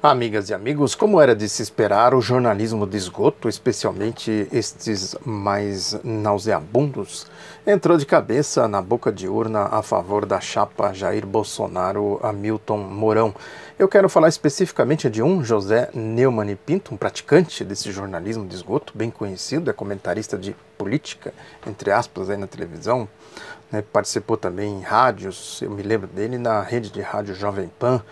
Amigas e amigos, como era de se esperar, o jornalismo de esgoto, especialmente estes mais nauseabundos, entrou de cabeça na boca de urna a favor da chapa Jair Bolsonaro-Hamilton Mourão. Eu quero falar especificamente de um José Neumann e Pinto, um praticante desse jornalismo de esgoto, bem conhecido, é comentarista de política, entre aspas, aí na televisão, né, participou também em rádios, eu me lembro dele na rede de rádio Jovem Pan,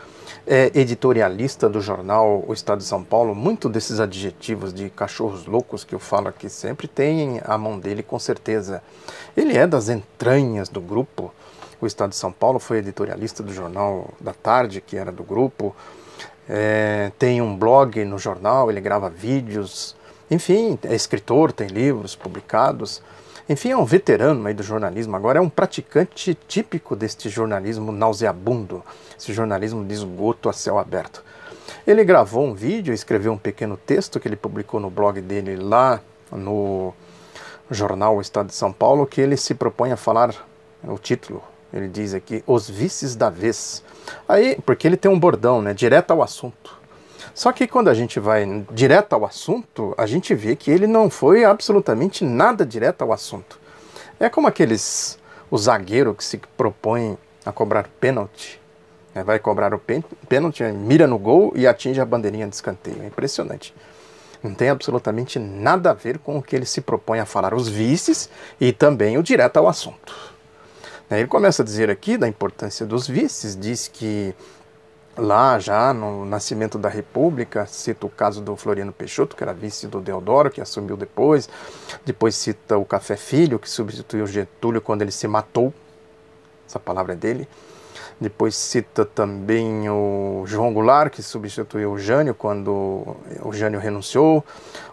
é editorialista do jornal O Estado de São Paulo. Muito desses adjetivos de cachorros loucos que eu falo aqui sempre tem a mão dele, com certeza. Ele é das entranhas do grupo O Estado de São Paulo, foi editorialista do Jornal da Tarde, que era do grupo, tem um blog no jornal, ele grava vídeos, enfim, é escritor, tem livros publicados. Enfim, é um veterano aí do jornalismo, agora é um praticante típico deste jornalismo nauseabundo, esse jornalismo de esgoto a céu aberto. Ele gravou um vídeo, escreveu um pequeno texto que ele publicou no blog dele lá no jornal O Estado de São Paulo, que ele se propõe a falar, o título, ele diz aqui, Os Vices da Vez. Aí, porque ele tem um bordão, né, direto ao assunto. Só que quando a gente vai direto ao assunto, a gente vê que ele não foi absolutamente nada direto ao assunto. É como o zagueiro que se propõe a cobrar pênalti, né? Vai cobrar o pênalti, mira no gol e atinge a bandeirinha de escanteio. É impressionante. Não tem absolutamente nada a ver com o que ele se propõe a falar, os vices e também o direto ao assunto. Ele começa a dizer aqui da importância dos vices, diz que lá já no nascimento da República, cita o caso do Floriano Peixoto, que era vice do Deodoro, que assumiu depois cita o Café Filho, que substituiu Getúlio quando ele se matou, essa palavra é dele, depois cita também o João Goulart, que substituiu o Jânio quando o Jânio renunciou,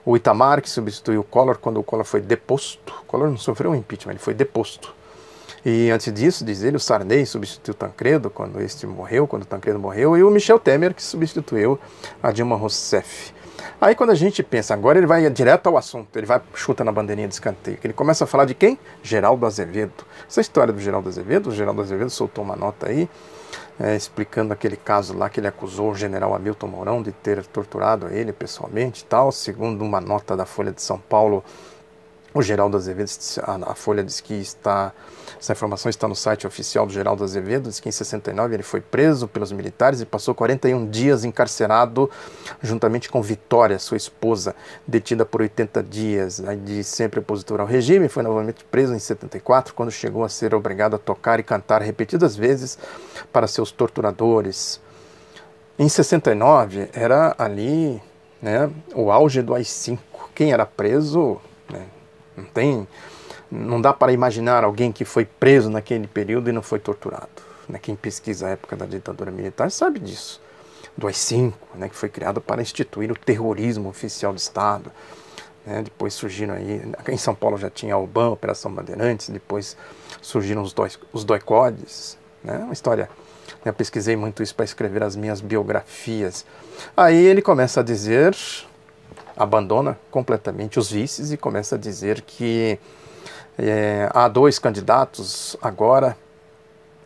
o Itamar, que substituiu o Collor quando o Collor foi deposto. O Collor não sofreu um impeachment, ele foi deposto. E antes disso, diz ele, o Sarney substituiu o Tancredo quando o Tancredo morreu, e o Michel Temer que substituiu a Dilma Rousseff. Aí quando a gente pensa, agora ele vai direto ao assunto, ele vai chuta na bandeirinha de escanteio, que ele começa a falar de quem? Geraldo Azevedo. Essa história do Geraldo Azevedo, o Geraldo Azevedo soltou uma nota aí, explicando aquele caso lá que ele acusou o general Hamilton Mourão de ter torturado ele pessoalmente e tal, segundo uma nota da Folha de São Paulo. O Geraldo Azevedo, a Folha diz que essa informação está no site oficial do Geraldo Azevedo, diz que em 69 ele foi preso pelos militares e passou 41 dias encarcerado, juntamente com Vitória, sua esposa, detida por 80 dias, de sempre opositor ao regime, foi novamente preso em 74, quando chegou a ser obrigado a tocar e cantar repetidas vezes para seus torturadores. Em 69 era ali, né, o auge do AI-5, quem era preso, né, não dá para imaginar alguém que foi preso naquele período e não foi torturado. Quem pesquisa a época da ditadura militar sabe disso. Do AI-5, que foi criado para instituir o terrorismo oficial do Estado. Depois surgiram aí, em São Paulo já tinha a UBAN, Operação Bandeirantes, depois surgiram os doicodes. Uma história, eu pesquisei muito isso para escrever as minhas biografias. Aí ele começa a dizer, abandona completamente os vices e começa a dizer que há dois candidatos agora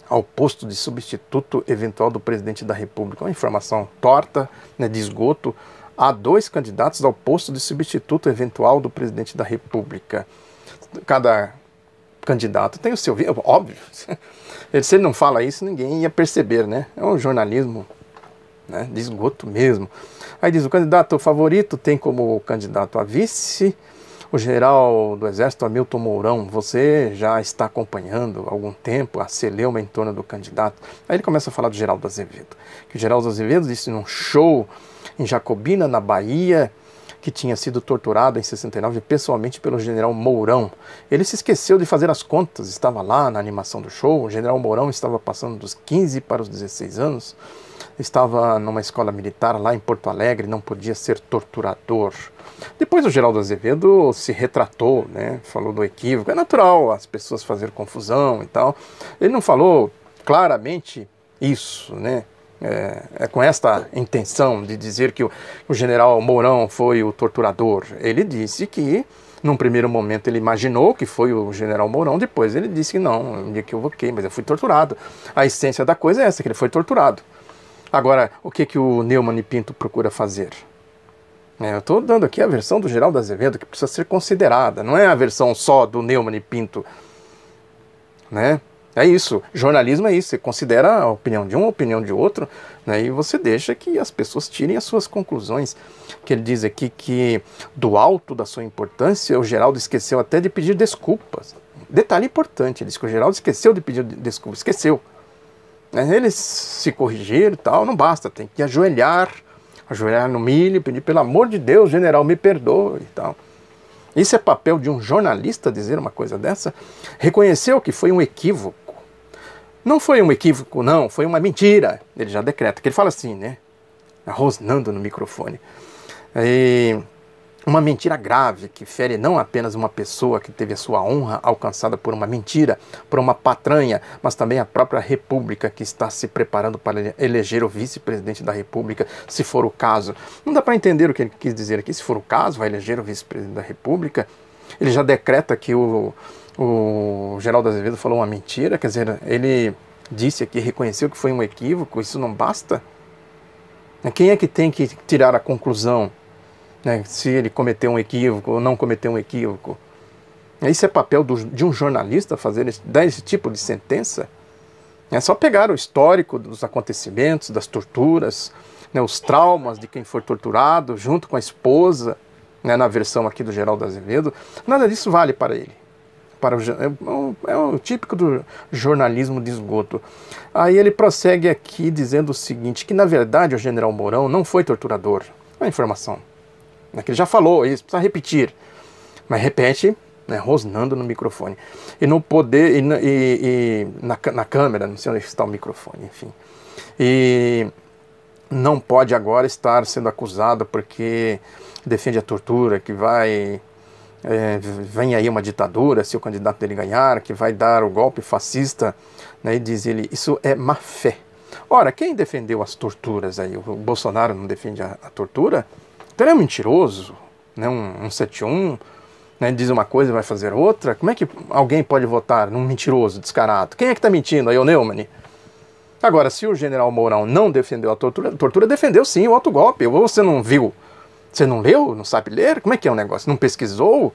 ao posto de substituto eventual do presidente da República. Uma informação torta, de esgoto. Há dois candidatos ao posto de substituto eventual do presidente da República. Cada candidato tem o seu... Óbvio. Se ele não fala isso, ninguém ia perceber, É um jornalismo, de esgoto mesmo. Aí diz, o candidato favorito tem como candidato a vice o general do Exército Hamilton Mourão. Você já está acompanhando há algum tempo a celeuma em torno do candidato. Aí ele começa a falar do Geraldo Azevedo. Que o Geraldo Azevedo disse num show em Jacobina, na Bahia, que tinha sido torturado em 69 pessoalmente pelo general Mourão. Ele se esqueceu de fazer as contas, estava lá na animação do show, o general Mourão estava passando dos 15 para os 16 anos, estava numa escola militar lá em Porto Alegre, não podia ser torturador. Depois o Geraldo Azevedo se retratou, falou do equívoco. É natural as pessoas fazerem confusão e tal. Ele não falou claramente isso, é com esta intenção de dizer que o general Mourão foi o torturador. Ele disse que, num primeiro momento, ele imaginou que foi o general Mourão, depois ele disse que não, eu me equivoquei, mas eu fui torturado. A essência da coisa é essa, que ele foi torturado. Agora, o que o Neumann e Pinto procura fazer? Eu estou dando aqui a versão do Geraldo Azevedo, que precisa ser considerada, não é a versão só do Neumann e Pinto, né? É isso, jornalismo é isso, você considera a opinião de um, a opinião de outro, né, e você deixa que as pessoas tirem as suas conclusões. Que ele diz aqui que, do alto da sua importância, o Geraldo esqueceu até de pedir desculpas. Detalhe importante, ele diz que o Geraldo esqueceu de pedir desculpas, esqueceu. Eles se corrigiram e tal, não basta, tem que ajoelhar no milho, pedir, pelo amor de Deus, general, me perdoe e tal. Isso é papel de um jornalista dizer uma coisa dessa? Reconheceu que foi um equívoco. Não foi um equívoco, não, foi uma mentira. Ele já decreta, que ele fala assim, né? Rosnando no microfone. Uma mentira grave, que fere não apenas uma pessoa que teve a sua honra alcançada por uma mentira, por uma patranha, mas também a própria República, que está se preparando para eleger o vice-presidente da República, se for o caso. Não dá para entender o que ele quis dizer aqui. Se for o caso, vai eleger o vice-presidente da República. Ele já decreta que o Geraldo Azevedo falou uma mentira, quer dizer, ele disse aqui, reconheceu que foi um equívoco, isso não basta? Quem é que tem que tirar a conclusão, né, se ele cometeu um equívoco ou não cometeu um equívoco? Isso é papel de um jornalista dar esse tipo de sentença? É só pegar o histórico dos acontecimentos, das torturas, né, os traumas de quem for torturado, junto com a esposa, né, na versão aqui do Geraldo Azevedo. Nada disso vale para ele. É o típico do jornalismo de esgoto. Aí ele prossegue aqui dizendo o seguinte, que na verdade o general Mourão não foi torturador. É uma informação, né, que ele já falou isso, precisa repetir. Mas repete, né, rosnando no microfone. E no poder, na câmera, não sei onde está o microfone, enfim. E não pode agora estar sendo acusado porque defende a tortura, que vem aí uma ditadura se o candidato dele ganhar, que vai dar o golpe fascista, né, e diz ele, isso é má fé. Ora, quem defendeu as torturas aí? O Bolsonaro não defende a tortura? Então ele é um mentiroso, né, um 171, né, diz uma coisa e vai fazer outra. Como é que alguém pode votar num mentiroso, descarado? Quem é que está mentindo aí, o Neumann? Agora, se o general Mourão não defendeu a tortura defendeu sim o autogolpe. Ou você não viu? Você não leu? Não sabe ler? Como é que é o negócio? Não pesquisou?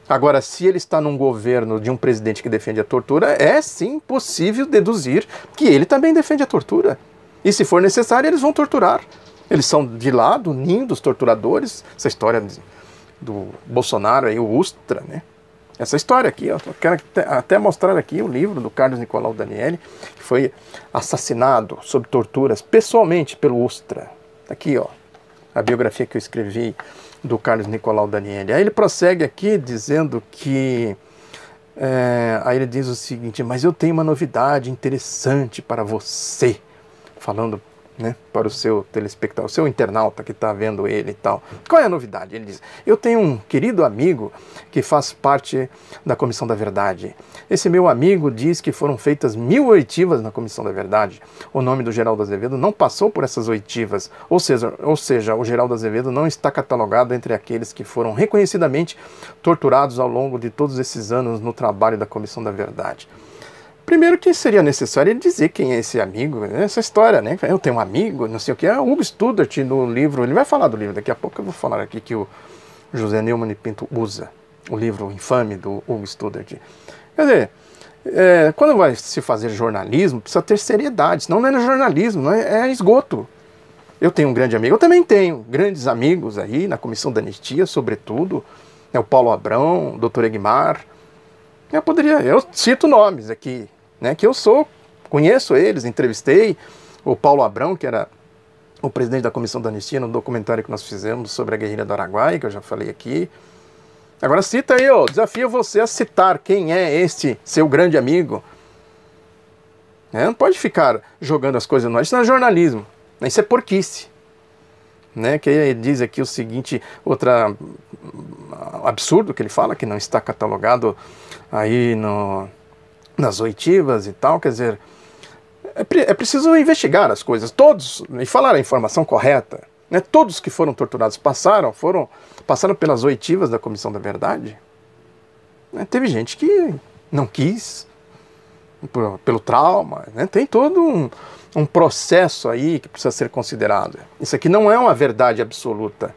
Agora, se ele está num governo de um presidente que defende a tortura, é sim possível deduzir que ele também defende a tortura. E se for necessário, eles vão torturar. Eles são de lá, do ninho dos torturadores. Essa história do Bolsonaro aí, o Ustra, né? Essa história aqui, eu quero até mostrar aqui o livro do Carlos Nicolau Danieli, que foi assassinado sob torturas pessoalmente pelo Ustra. Aqui, ó, a biografia que eu escrevi do Carlos Nicolau Danieli. Aí ele prossegue aqui dizendo que... aí ele diz o seguinte, mas eu tenho uma novidade interessante para você, falando, né, para o seu telespectador, o seu internauta que está vendo ele e tal. Qual é a novidade? Ele diz, eu tenho um querido amigo que faz parte da Comissão da Verdade. Esse meu amigo diz que foram feitas 1000 oitivas na Comissão da Verdade. O nome do Geraldo Azevedo não passou por essas oitivas, ou seja, o Geraldo Azevedo não está catalogado entre aqueles que foram reconhecidamente torturados ao longo de todos esses anos no trabalho da Comissão da Verdade. Primeiro que seria necessário ele dizer quem é esse amigo, essa história, né? Eu tenho um amigo, não sei o que, é o Hugo Studart no livro, ele vai falar do livro, daqui a pouco eu vou falar aqui que o José Neumann e Pinto usa, o livro infame do Hugo Studart. Quer dizer, quando vai se fazer jornalismo, precisa ter seriedade, senão não é jornalismo, não é esgoto. Eu tenho um grande amigo, eu também tenho grandes amigos aí na Comissão da Anistia, sobretudo, o Paulo Abrão, o Dr. Egmar. Eu cito nomes aqui, né, que eu conheço eles, entrevistei o Paulo Abrão, que era o presidente da Comissão da Anistia, no documentário que nós fizemos sobre a guerrilha do Araguaia, que eu já falei aqui. Agora cita aí, desafio você a citar quem é este seu grande amigo. Não pode ficar jogando as coisas no ar, isso não é jornalismo, isso é porquice. Né, que ele diz aqui o seguinte, absurdo que ele fala, que não está catalogado aí nas oitivas e tal, quer dizer, é preciso investigar as coisas, todos, e falar a informação correta, né, todos que foram torturados passaram pelas oitivas da Comissão da Verdade, né, teve gente que não quis, pelo trauma, né? Tem todo um processo aí que precisa ser considerado. Isso aqui não é uma verdade absoluta.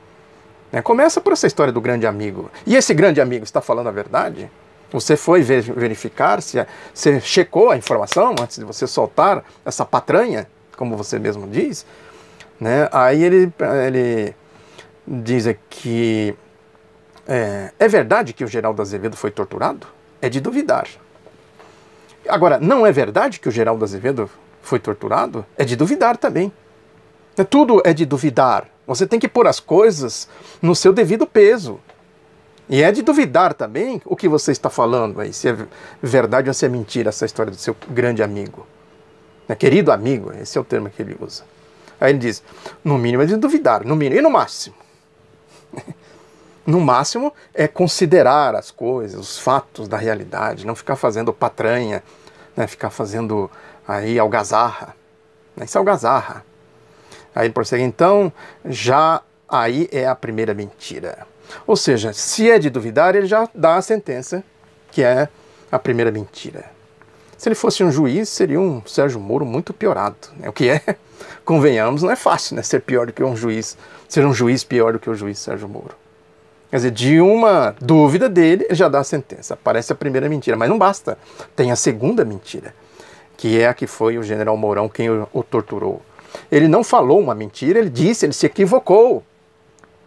Né? Começa por essa história do grande amigo. E esse grande amigo está falando a verdade? Você foi verificar, você checou a informação antes de você soltar essa patranha, como você mesmo diz? Né? Aí ele diz aqui, é verdade que o Geraldo Azevedo foi torturado? É de duvidar. Agora, não é verdade que o Geraldo Azevedo foi torturado? É de duvidar também. Tudo é de duvidar. Você tem que pôr as coisas no seu devido peso. E é de duvidar também o que você está falando aí, se é verdade ou se é mentira essa história do seu grande amigo. Querido amigo, esse é o termo que ele usa. Aí ele diz, no mínimo é de duvidar, no mínimo, e no máximo? No máximo é considerar as coisas, os fatos da realidade, não ficar fazendo patranha, né, ficar fazendo aí algazarra. Isso é algazarra. Aí ele prossegue, então, já aí é a primeira mentira. Ou seja, se é de duvidar, ele já dá a sentença, que é a primeira mentira. Se ele fosse um juiz, seria um Sérgio Moro muito piorado. Né? O que é, convenhamos, não é fácil, né? Ser pior do que um juiz, ser um juiz pior do que o juiz Sérgio Moro. Quer dizer, de uma dúvida dele, ele já dá a sentença. Aparece a primeira mentira, mas não basta. Tem a segunda mentira, que é a que foi o general Mourão quem o torturou. Ele não falou uma mentira, ele disse, ele se equivocou.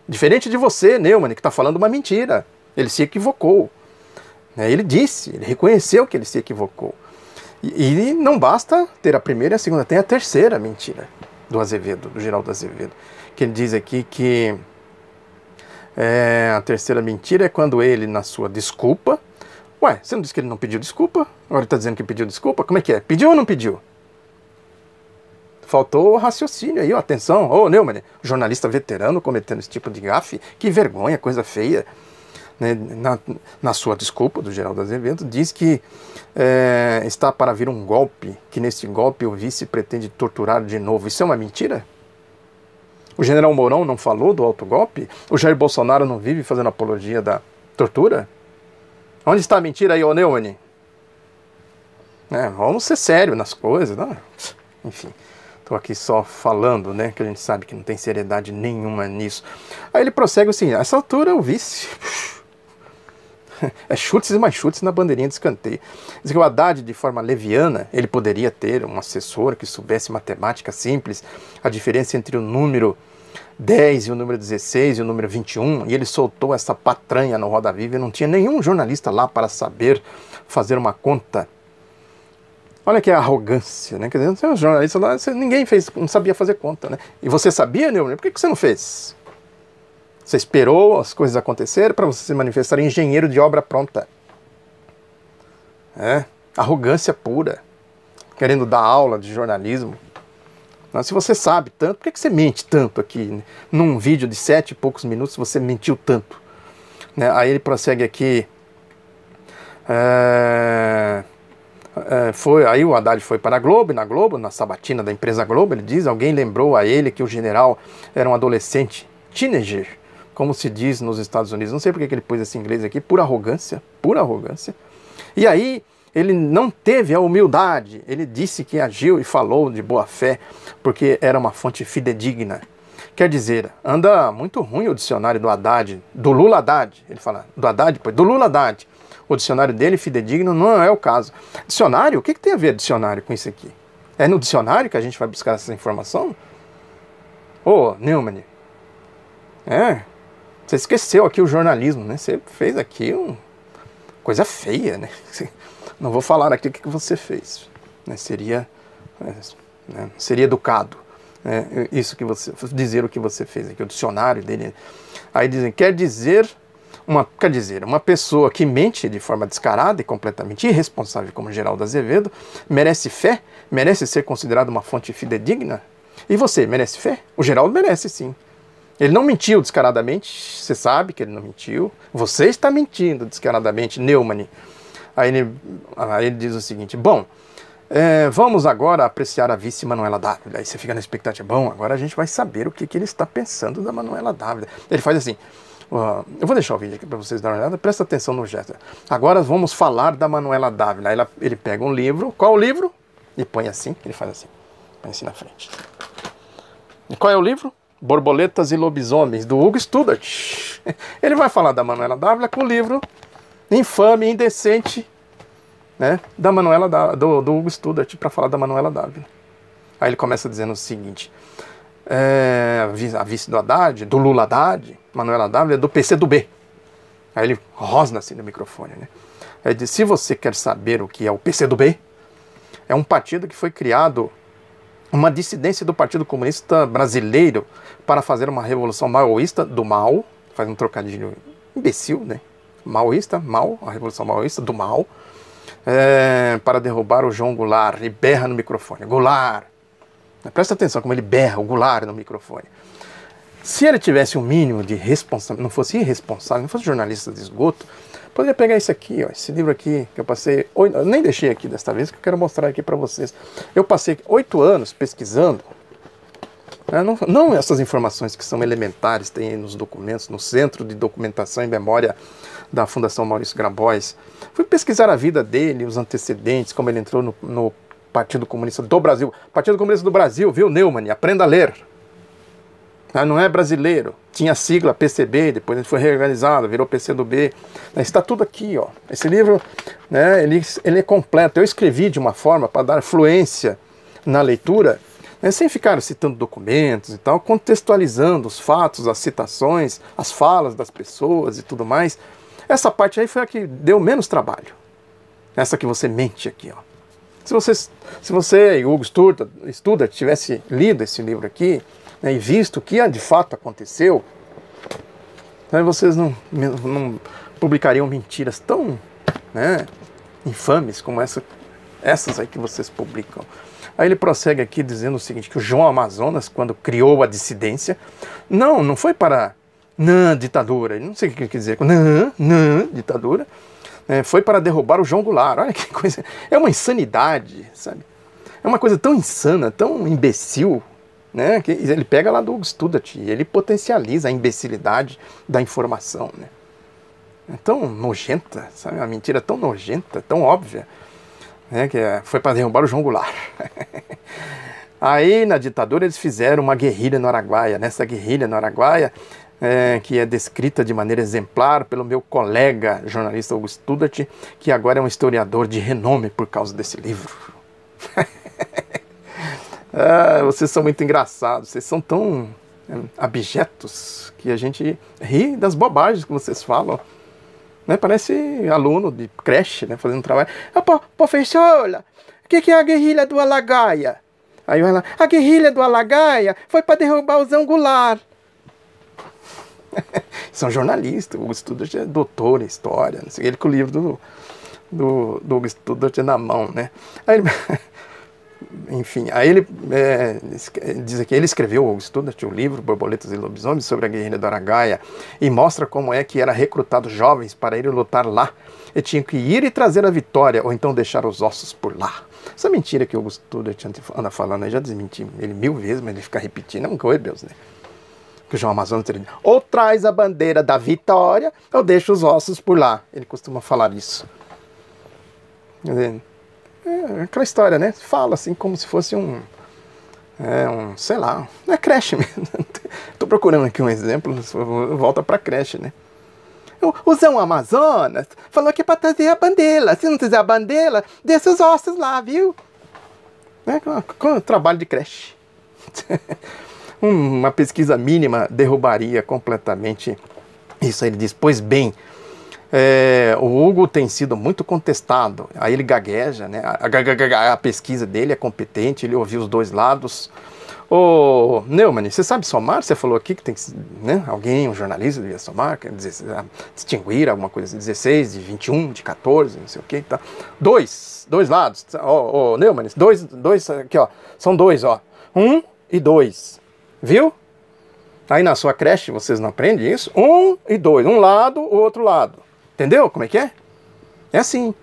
Diferente de você, Neumann, que está falando uma mentira. Ele se equivocou. Ele disse, ele reconheceu que ele se equivocou. E não basta ter a primeira e a segunda, tem a terceira mentira do Azevedo, do Geraldo Azevedo. Que ele diz aqui que a terceira mentira é quando ele, na sua desculpa... Ué, você não disse que ele não pediu desculpa? Agora ele está dizendo que pediu desculpa? Como é que é? Pediu ou não pediu? Faltou raciocínio aí, ó, atenção. Ô, Neumann, jornalista veterano cometendo esse tipo de gafe, que vergonha, coisa feia. Né? Na sua desculpa, do Geraldo Azevedo, diz que está para vir um golpe, que nesse golpe o vice pretende torturar de novo. Isso é uma mentira? O general Mourão não falou do autogolpe? O Jair Bolsonaro não vive fazendo apologia da tortura? Onde está a mentira aí, ô Neumann? Vamos ser sérios nas coisas, não? Enfim... Estou aqui só falando, né, que a gente sabe que não tem seriedade nenhuma nisso. Aí ele prossegue assim, a essa altura o vice... é chutes e mais chutes na bandeirinha de escanteio. Diz que o Haddad, de forma leviana, ele poderia ter um assessor que soubesse matemática simples, a diferença entre o número 10 e o número 16 e o número 21, e ele soltou essa patranha no Roda Viva e não tinha nenhum jornalista lá para saber fazer uma conta. Olha que arrogância, né? Quer dizer, tem um jornalista lá, ninguém não sabia fazer conta, né? E você sabia, Neumann? Por que você não fez? Você esperou as coisas acontecerem para você se manifestar engenheiro de obra pronta. Arrogância pura. Querendo dar aula de jornalismo. Mas se você sabe tanto, por que você mente tanto aqui? Né? Num vídeo de 7 e poucos minutos você mentiu tanto. Né? Aí ele prossegue aqui... Aí o Haddad foi para a Globo, e na Globo, na sabatina da empresa Globo, ele diz, alguém lembrou a ele que o general era um adolescente, teenager, como se diz nos Estados Unidos. Não sei porque que ele pôs esse inglês aqui, pura arrogância, pura arrogância. E aí ele não teve a humildade, ele disse que agiu e falou de boa fé, porque era uma fonte fidedigna. Quer dizer, anda muito ruim o dicionário do Haddad, do Lula Haddad, ele fala, do Haddad, pois, do Lula Haddad. O dicionário dele, fidedigno, não é o caso. Dicionário? O que tem a ver dicionário com isso aqui? É no dicionário que a gente vai buscar essa informação? Ô, Neumann, você esqueceu aqui o jornalismo, né? Você fez aqui uma coisa feia, né? Não vou falar aqui o que você fez. Né? Seria educado. Isso que você... dizer o que você fez aqui, o dicionário dele. Aí dizem, quer dizer, uma pessoa que mente de forma descarada e completamente irresponsável como Geraldo Azevedo, merece fé? Merece ser considerado uma fonte fidedigna? E você, merece fé? O Geraldo merece, sim. Ele não mentiu descaradamente, você sabe que ele não mentiu. Você está mentindo descaradamente, Neumann. Aí ele diz o seguinte, bom, vamos agora apreciar a vice Manuela Dávila. Aí você fica na expectativa, bom, agora a gente vai saber o que ele está pensando da Manuela Dávila. Ele faz assim, Eu vou deixar o vídeo aqui para vocês darem uma olhada, presta atenção no gesto. Agora vamos falar da Manuela Dávila. Ele pega um livro, qual é o livro? E põe assim, ele faz assim, põe assim na frente. E qual é o livro? Borboletas e Lobisomens, do Hugo Studart. Ele vai falar da Manuela Dávila com o livro infame, indecente, né, da Manuela do Hugo Studart, para falar da Manuela Dávila. Aí ele começa dizendo o seguinte: a vice do Haddad, do Lula Haddad, Manuela Dávila, é do PCdoB. Aí ele rosna assim no microfone, né? Ele diz: se você quer saber o que é o PCdoB, é um partido que foi criado, uma dissidência do Partido Comunista Brasileiro, para fazer uma revolução maoísta do mal, faz um trocadilho imbecil, né? Maoísta, mal, a revolução maoísta do mal, para derrubar o João Goulart, e berra no microfone, Goulart. Presta atenção como ele berra o Goulart no microfone. Se ele tivesse um mínimo de responsabilidade, não fosse irresponsável, não fosse jornalista de esgoto, poderia pegar esse aqui, ó, esse livro aqui, que eu passei, eu nem deixei aqui desta vez, que eu quero mostrar aqui para vocês. Eu passei 8 anos pesquisando, não essas informações que são elementares, tem nos documentos, no Centro de Documentação e Memória da Fundação Maurício Grabois. Fui pesquisar a vida dele, os antecedentes, como ele entrou no Partido Comunista do Brasil. Partido Comunista do Brasil, viu, Neumann? Aprenda a ler. Não é brasileiro. Tinha a sigla PCB, depois ele foi reorganizado, virou PCdoB. Está tudo aqui, ó. Esse livro, né, ele é completo. Eu escrevi de uma forma para dar fluência na leitura, né, sem ficar citando documentos e tal, contextualizando os fatos, as citações, as falas das pessoas e tudo mais. Essa parte aí foi a que deu menos trabalho. Essa que você mente aqui, ó. Se você e o Hugo Studart tivesse lido esse livro aqui, né, e visto o que de fato aconteceu, né, vocês não publicariam mentiras tão, né, infames como essas aí que vocês publicam. Aí ele prossegue aqui dizendo o seguinte, que o João Amazonas, quando criou a dissidência, não foi para ditadura, não sei o que ele quer dizer, ditadura, foi para derrubar o João Goulart. Olha que coisa, é uma insanidade, sabe? É uma coisa tão insana, tão imbecil, né, que ele pega lá do Hugo Studart e ele potencializa a imbecilidade da informação, né? É tão nojenta, sabe? Uma mentira tão nojenta, tão óbvia, né, que foi para derrubar o João Goulart. Aí, na ditadura, eles fizeram uma guerrilha no Araguaia. Nessa guerrilha no Araguaia, que é descrita de maneira exemplar pelo meu colega jornalista Hugo Studart, que agora é um historiador de renome por causa desse livro. Vocês são muito engraçados, vocês são tão abjetos que a gente ri das bobagens que vocês falam, né? Parece aluno de creche, né, fazendo trabalho. Professora, o que é a guerrilha do Alagaia? Aí vai lá, a guerrilha do Alagaia foi para derrubar o João Goulart. São jornalistas, o Hugo Studart é doutor em história, não sei, ele com o livro do Hugo Studart na mão, né? Aí ele, enfim, aí ele diz aqui, ele escreveu, o Hugo Studart, o livro Borboletas e Lobisomens, sobre a guerrilha do Araguaia, e mostra como é que era recrutado jovens para ir lutar lá, e tinham que ir e trazer a vitória, ou então deixar os ossos por lá. Essa mentira que o Hugo Studart anda falando, eu já desmenti ele 1000 vezes, mas ele fica repetindo, é um Goebbels, né? Que o João Amazonas teria, ou traz a bandeira da vitória, ou deixa os ossos por lá. Ele costuma falar isso. Quer dizer, aquela história, né? Fala assim como se fosse sei lá, não é creche mesmo. Estou procurando aqui um exemplo, volta para creche, né? O João Amazonas falou que é para trazer a bandeira. Se não trazer a bandeira, deixa os ossos lá, viu? Com trabalho de creche. Uma pesquisa mínima derrubaria completamente isso. Ele diz, pois bem, o Hugo tem sido muito contestado. Aí ele gagueja, né? A pesquisa dele é competente, ele ouviu os dois lados. Ô, Neumann, você sabe somar? Você falou aqui que tem que, né, alguém, um jornalista devia somar, quer dizer, distinguir alguma coisa, 16, de 21, de 14, não sei o que, tá. Dois lados, ô, Neumann, dois, aqui, ó, são dois, ó, 1 e 2, viu? Aí na sua creche vocês não aprendem isso? 1 e 2, um lado, o outro lado, entendeu como é que é? É assim.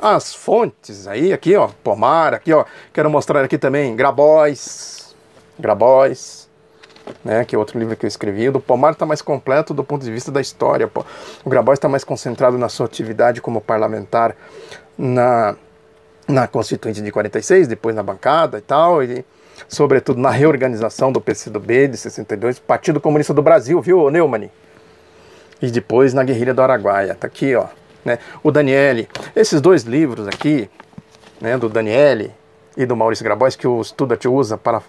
As fontes aí, aqui, ó, Pomar, aqui, ó, quero mostrar aqui também, Grabois, né, que é outro livro que eu escrevi. O do Pomar está mais completo do ponto de vista da história. O Grabois está mais concentrado na sua atividade como parlamentar na Constituinte de 46, depois na bancada e tal, e sobretudo na reorganização do PCdoB de 62, Partido Comunista do Brasil, viu, Neumann? E depois na Guerrilha do Araguaia, tá aqui, ó, né? O Daniele, esses dois livros aqui, né, do Daniele e do Maurício Grabois, que o Studart usa para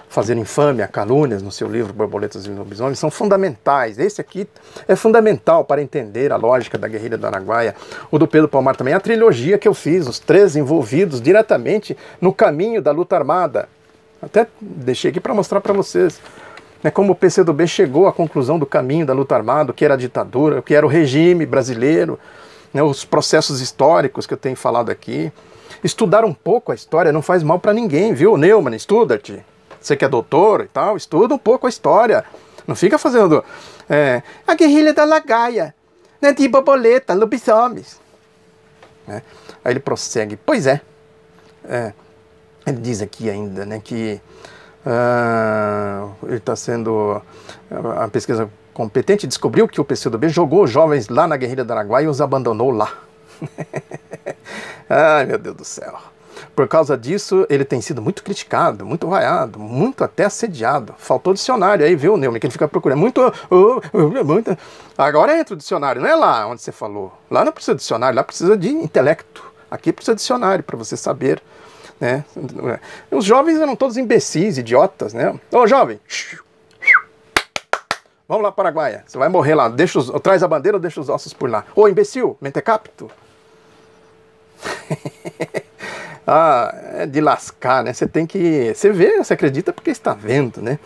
fazer infâmia, calúnias no seu livro Borboletas e Lobisomens, são fundamentais. Esse aqui é fundamental para entender a lógica da Guerrilha do Araguaia. O do Pedro Pomar também, a trilogia que eu fiz, os três envolvidos diretamente no caminho da luta armada. Até deixei aqui para mostrar para vocês, né, como o PCdoB chegou à conclusão do caminho da luta armada, o que era a ditadura, o que era o regime brasileiro, né, os processos históricos que eu tenho falado aqui. Estudar um pouco a história não faz mal para ninguém, viu, Neumann, Studart? Você que é doutor e tal, estuda um pouco a história. Não fica fazendo a Guerrilha da Araguaia, né, de borboleta, lobisomens. Né? Aí ele prossegue. Pois é. Ele diz aqui ainda, né, que ele está sendo... A pesquisa competente descobriu que o PCdoB jogou os jovens lá na Guerrilha do Araguaia e os abandonou lá. Ai, meu Deus do céu. Por causa disso, ele tem sido muito criticado, muito vaiado, muito até assediado. Faltou dicionário aí, viu, Neumann, que ele fica procurando. Muito. Agora entra o dicionário, não é lá onde você falou. Lá não precisa de dicionário, lá precisa de intelecto. Aqui precisa de dicionário para você saber. Né? Os jovens eram todos imbecis, idiotas, né? Ô, jovem! Vamos lá para a Araguaia. Você vai morrer lá. Traz a bandeira ou deixa os ossos por lá. Ô, imbecil, mentecapto. É de lascar, né? Você tem que... Você vê, você acredita porque está vendo, né?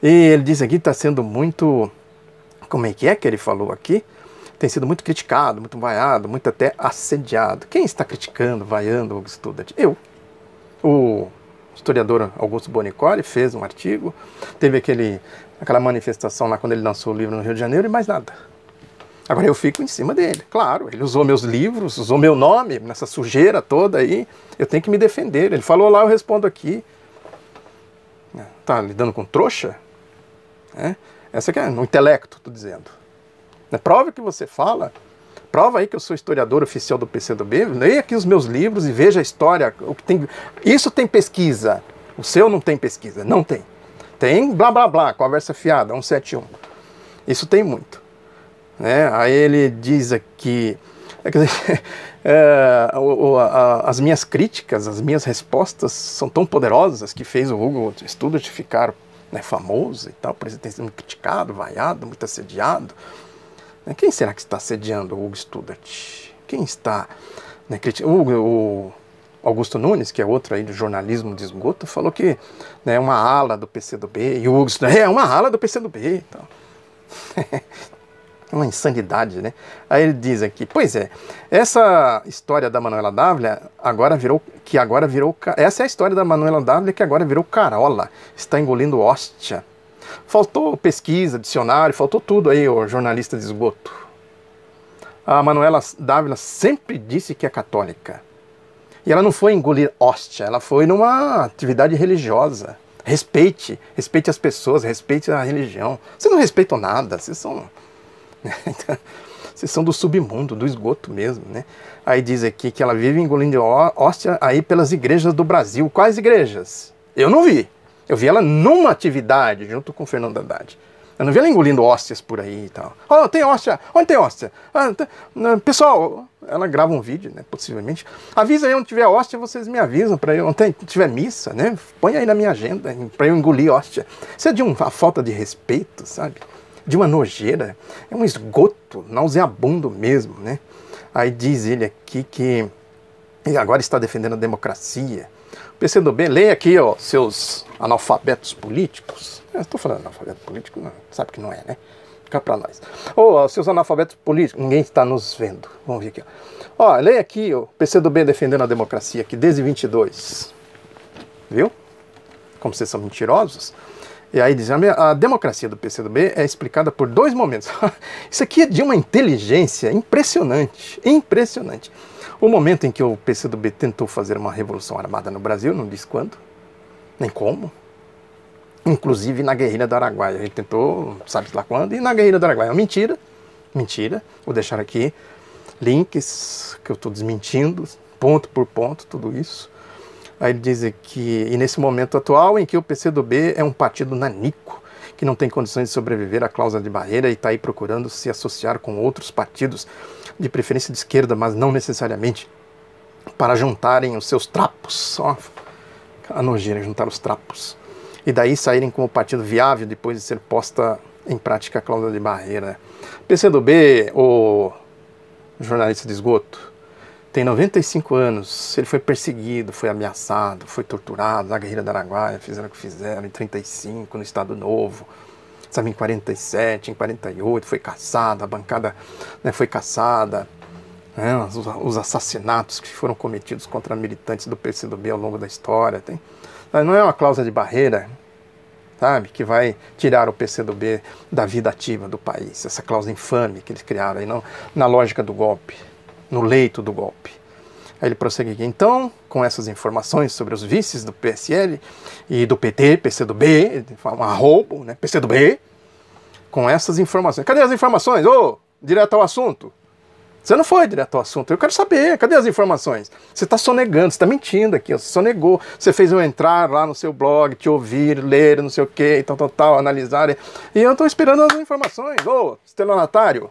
E ele diz aqui que está sendo muito... Como é que ele falou aqui? Tem sido muito criticado, muito vaiado, muito até assediado. Quem está criticando, vaiando o Studart? Eu. O historiador Augusto Bonicoli fez um artigo, teve aquela manifestação lá quando ele lançou o livro no Rio de Janeiro e mais nada. Agora eu fico em cima dele, claro, ele usou meus livros, usou meu nome nessa sujeira toda aí, eu tenho que me defender. Ele falou lá, eu respondo aqui. Tá lidando com trouxa? Essa aqui é no intelecto, tô dizendo. Prova que você fala, prova aí que eu sou historiador oficial do PCdoB, leia aqui os meus livros e veja a história. Isso tem pesquisa, o seu não tem pesquisa, não tem. Tem blá blá blá, conversa fiada, 171. Isso tem muito. Né? Aí ele diz aqui, as minhas críticas, as minhas respostas são tão poderosas que fez o Hugo Studart ficar, né, famoso e tal, por isso ter sido muito criticado, vaiado, muito assediado. Quem será que está assediando o Hugo Studart? Quem está, né, o Augusto Nunes, que é outro aí do jornalismo de esgoto, falou que, né, é uma ala do PCdoB, e o Hugo Studart é uma ala do PCdoB e tal. Uma insanidade, né? Aí ele diz aqui, pois é, essa história da Manuela Dávila essa é a história da Manuela Dávila que agora virou carola, está engolindo hóstia. Faltou pesquisa, dicionário, faltou tudo aí, o jornalista de esgoto. A Manuela Dávila sempre disse que é católica. E ela não foi engolir hóstia, ela foi numa atividade religiosa. Respeite as pessoas, respeite a religião. Vocês não respeitam nada, vocês são do submundo, do esgoto mesmo, né? Aí diz aqui que ela vive engolindo hóstia aí pelas igrejas do Brasil. Quais igrejas? Eu não vi. Eu vi ela numa atividade junto com o Fernando Haddad. Eu não vi ela engolindo hóstias por aí e tal. Oh, tem hóstia! Onde tem hóstia? Pessoal, ela grava um vídeo, né? Possivelmente. Avisa aí onde tiver hóstia, vocês me avisam. Onde tiver missa, né? Põe aí na minha agenda para eu engolir hóstia. Isso é de uma falta de respeito, sabe? De uma nojeira, é um esgoto nauseabundo mesmo, né? Aí diz ele aqui que ele agora está defendendo a democracia. O PCdoB, leia aqui, ó, seus analfabetos políticos. Eu estou falando analfabeto político, não, sabe que não é, né? Fica para nós. Ó, seus analfabetos políticos, ninguém está nos vendo. Vamos ver aqui, ó. Leia aqui, ó, o PCdoB defendendo a democracia aqui desde 22. Viu? Como vocês são mentirosos. E aí diz, a democracia do PCdoB é explicada por dois momentos. Isso aqui é de uma inteligência impressionante, impressionante. O momento em que o PCdoB tentou fazer uma revolução armada no Brasil, não diz quando, nem como. inclusive na Guerrilha do Araguaia. Ele tentou, sabe lá quando, e na Guerrilha do Araguaia. Mentira, mentira. Vou deixar aqui links que eu estou desmentindo, ponto por ponto, tudo isso. Aí ele diz que, e nesse momento atual em que o PCdoB é um partido nanico, que não tem condições de sobreviver à cláusula de barreira e está aí procurando se associar com outros partidos, de preferência de esquerda, mas não necessariamente, para juntarem os seus trapos, ó, a nojeira, juntar os trapos, e daí saírem como partido viável depois de ser posta em prática a cláusula de barreira. PCdoB, o jornalista de esgoto, tem 95 anos, ele foi perseguido, foi ameaçado, foi torturado na Guerrilha do Araguaia, fizeram o que fizeram, em 35, no Estado Novo, sabe, em 47, em 48, foi caçado, a bancada, né, foi caçada, né, os assassinatos que foram cometidos contra militantes do PCdoB ao longo da história. Não é uma cláusula de barreira, sabe, que vai tirar o PCdoB da vida ativa do país, essa cláusula infame que eles criaram aí, não, na lógica do golpe, no leito do golpe. Aí ele prossegue aqui. Então, com essas informações sobre os vices do PSL e do PT, PCdoB, um arrobo, né, PCdoB, com essas informações. Cadê as informações? Ô, direto ao assunto. Você não foi direto ao assunto. Eu quero saber, cadê as informações? Você está sonegando, você está mentindo aqui, você sonegou. Você fez eu entrar lá no seu blog, te ouvir, ler, não sei o que, tal, analisar. E eu estou esperando as informações. Ô, estelionatário,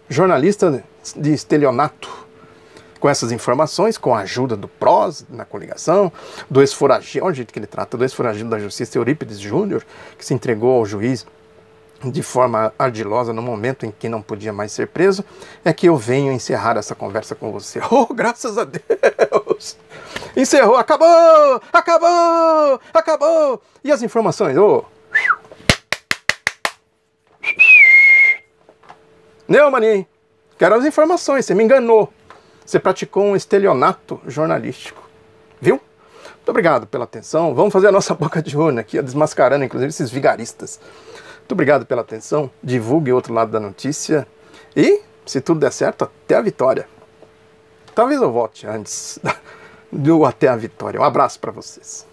jornalista de estelionato, com essas informações, com a ajuda do PROS na coligação, do ex-foragido, olha o jeito que ele trata, do ex-foragido da Justiça, Eurípides Júnior, que se entregou ao juiz de forma ardilosa no momento em que não podia mais ser preso, é que eu venho encerrar essa conversa com você. Oh, graças a Deus! Encerrou, acabou! Acabou! Acabou! E as informações? Oh! Neumann, quero as informações, você me enganou. Você praticou um estelionato jornalístico. Viu? Muito obrigado pela atenção. Vamos fazer a nossa boca de urna aqui, desmascarando inclusive esses vigaristas. Muito obrigado pela atenção. Divulgue o outro lado da notícia. E, se tudo der certo, até a vitória. Talvez eu volte antes do até a vitória. Um abraço para vocês.